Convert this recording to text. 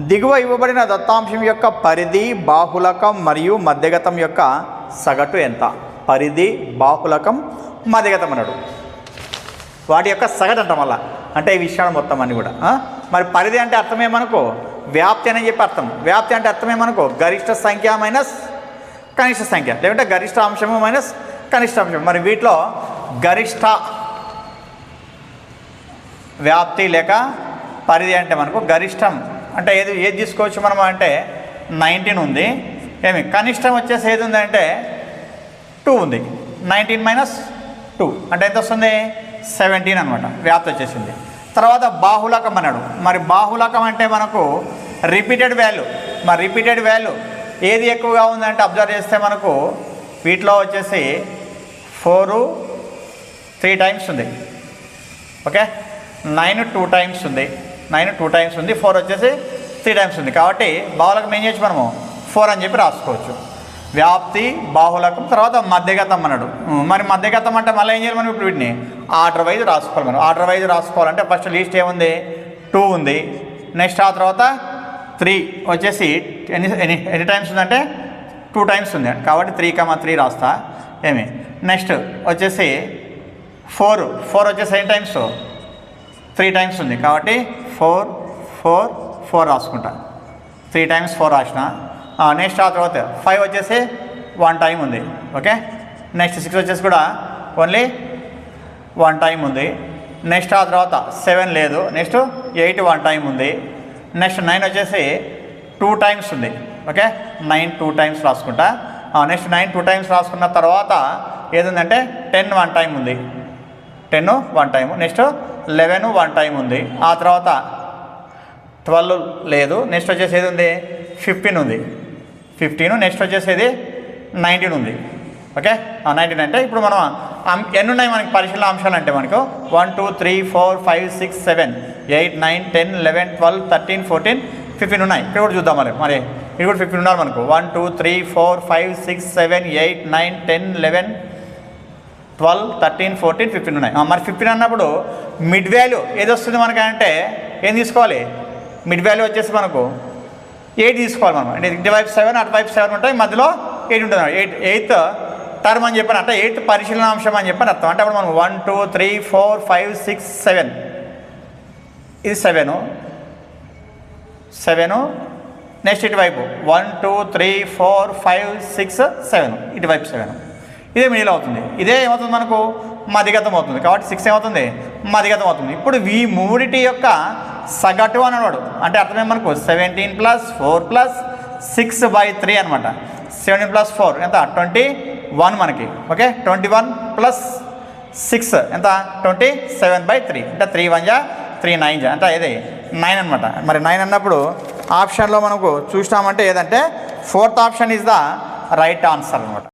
దిగువ ఇవ్వబడిన దత్తాంశం యొక్క పరిధి, బాహుళకం మరియు మధ్యగతం యొక్క సగటు ఎంత? పరిధి, బాహుళకం, మధ్యగతం అన్నాడు. వాటి యొక్క సగటు అంటాం మళ్ళా, అంటే ఈ విషయాలు మొత్తం అన్నీ కూడా. మరి పరిధి అంటే అర్థమేమనుకో వ్యాప్తి అని చెప్పి అర్థం. వ్యాప్తి అంటే అర్థమేమనుకో గరిష్ట సంఖ్య మైనస్ కనిష్ట సంఖ్య, లేదంటే గరిష్ట అంశము మైనస్ కనిష్ట అంశం. మరి వీటిలో గరిష్ట వ్యాప్తి లేక పరిధి అంటే మనకు గరిష్టం అంటే ఏది తీసుకోవచ్చు మనం అంటే 19 ఉంది. ఏమి కనిష్టం వచ్చేసి ఏది ఉంది అంటే 2 ఉంది. 19 మైనస్ 2 అంటే ఎంత వస్తుంది? 17 అనమాట. వ్యాప్తి వచ్చేసింది. తర్వాత బాహుళకం అన్నాడు. మరి బాహుళకం అంటే మనకు రిపీటెడ్ వాల్యూ. మరి రిపీటెడ్ వాల్యూ ఏది ఎక్కువగా ఉందంటే అబ్జర్వ్ చేస్తే మనకు వీటిలో వచ్చేసి 4 3 టైమ్స్ ఉంది. ఓకే, 9 2 టైమ్స్ ఉంది. 9 2 టైమ్స్ ఉంది. 4 వచ్చేసి 3 టైమ్స్ ఉంది. కాబట్టి బాహుళకం ఏం చేయొచ్చు మనము 4 అని చెప్పి రాసుకోవచ్చు. వ్యాప్తి, బాహుళకం, తర్వాత మధ్యగతం అన్నాడు. మరి మధ్యగతం అంటే మళ్ళీ ఏం చేయాలి మనం? ఇప్పుడు వీటిని ఆర్డర్ వైజ్ రాసుకోవాలి. మనం ఆర్డర్ వైజ్ రాసుకోవాలంటే ఫస్ట్ లీస్ట్ ఏముంది? 2 ఉంది. నెక్స్ట్ ఆ తర్వాత 3 వచ్చేసి ఎన్ని టైమ్స్ ఉందంటే 2 టైమ్స్ ఉంది. కాబట్టి 3, 3 రాస్తా. ఏమి నెక్స్ట్ వచ్చేసి 4 వచ్చేసి ఎన్ని టైమ్స్? 3 టైమ్స్ ఉంది. కాబట్టి 4 రాసుకుంటా. 3 టైమ్స్ 4 రాసిన. నెక్స్ట్ ఆ తర్వాత 5 వచ్చేసి 1 టైం ఉంది. ఓకే, నెక్స్ట్ 6 వచ్చేసి కూడా ఓన్లీ 1 టైం ఉంది. నెక్స్ట్ ఆ తర్వాత 7 లేదు. నెక్స్ట్ 8 1 టైం ఉంది. నెక్స్ట్ 9 వచ్చేసి 2 టైమ్స్ ఉంది. ఓకే, 9 2 టైమ్స్ రాసుకుంటా. నెక్స్ట్ 9 2 టైమ్స్ రాసుకున్న తర్వాత ఏదుందంటే 10 1 టైం ఉంది. 10 1 టైము. నెక్స్ట్ 11 1 టైం ఉంది. ఆ తర్వాత 12 లేదు. నెక్స్ట్ వచ్చేసి ఏది ఉంది? 15 ఉంది. 15. నెక్స్ట్ వచ్చేసేది 19 ఉంది. ఓకే, 19 అంటే ఇప్పుడు మనం ఎన్ని ఉన్నాయి మనకి పరిశీలన అంశాలు అంటే మనకు 1 2 3 4 5 6 7 8 9 10 11 12 13 14 15 ఉన్నాయి. ఇక్కడ కూడా చూద్దాం. మరి ఇక్కడ కూడా 15 ఉన్నారు మనకు. 1 2 3 4 5 6 7 8 9 10 11 12 13 14 15 ఉన్నాయి. మరి 15 అన్నప్పుడు మిడ్ వాల్యూ ఏది వస్తుంది మనకి అంటే ఏం తీసుకోవాలి? మిడ్ వాల్యూ వచ్చేసి మనకు 8 తీసుకోవాలి మనం. అంటే ఇటువైపు 7 అటువైపు 7 ఉంటాయి, మధ్యలో 8 ఉంటుంది. 8th టర్మ్ అని చెప్పాను అంటే 8th పరిశీలనాంశం అని చెప్పని అర్థం. అంటే అప్పుడు మనం 1 2 3 4 5 6 7 ఇది 7. నెక్స్ట్ ఇటువైపు 1 2 3 4 5 6 7 ఇటువైపు 7. ఇదే మిడిల్ అవుతుంది. ఇదే ఏమవుతుంది మనకు? మధ్యగతం అవుతుంది. కాబట్టి 6 ఏమవుతుంది? మధ్యగతం అవుతుంది. ఇప్పుడు ఈ మూడిటి యొక్క సగటు అన్నాడు. అంటే అర్థమే మనకు 17 + 4 + 6/3 అనమాట. 17 + 4 ఎంత? 21 మనకి. ఓకే, 21 + 6 ఎంత? 27/3. అంటే 3 1 3 9 అంటే ఇది 9 అనమాట. మరి 9 అన్నప్పుడు ఆప్షన్లో మనకు చూసినామంటే ఏదంటే 4th option is the right answer అనమాట.